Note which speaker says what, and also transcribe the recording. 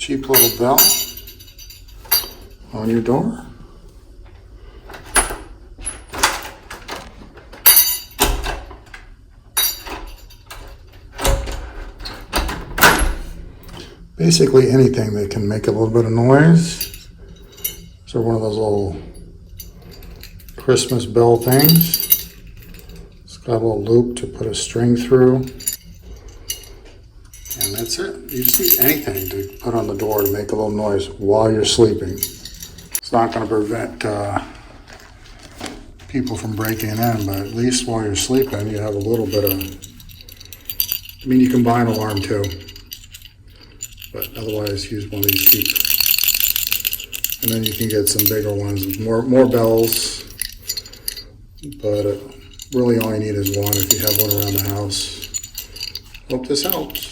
Speaker 1: cheap little bell on your door. Basically anything that can make a little bit of noise. So one of those little Christmas bell things. It's got a little loop to put a string through. And that's it. You just need anything to put on the door to make a little noise while you're sleeping. It's not going to prevent people from breaking in, but at least while you're sleeping, you have a little bit of... I mean, you can buy an alarm too. But otherwise, use one of these cheap. And then you can get some bigger ones with more bells. But really all you need is one if you have one around the house. Hope this helps.